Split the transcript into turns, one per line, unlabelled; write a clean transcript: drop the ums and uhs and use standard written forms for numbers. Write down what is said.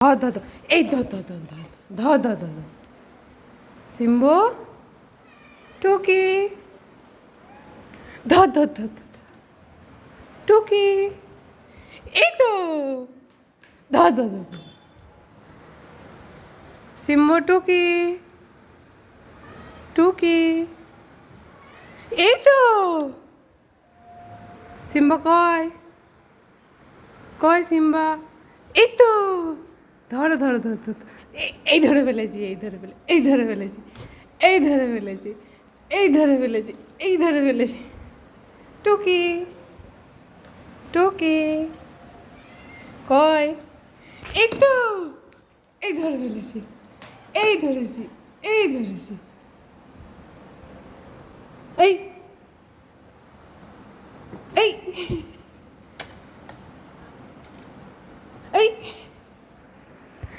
ধর ধর ধর এই ধর ধর ধর ধর ধর ধর ধর সিম্বু টুকি ধর ধর ধর ধর টুকি এই তো ধর ধর ধর ধর। সিম্বু টুকি টুকি এই তো সিম্বা কয় কয় সিম্বা এই তো ধরো ধরো ধরো ধরো এই ধরে ফেলেছি এই ধরে ফেলে এই ধরে ফেলেছি এই ধরে ফেলেছি এই ধরে ফেলেছি এই ধরে ফেলেছি টুকি টুকি কয় এই তো এই ধরে ফেলেছি এই ধরেছি এই ধরেছি এই এই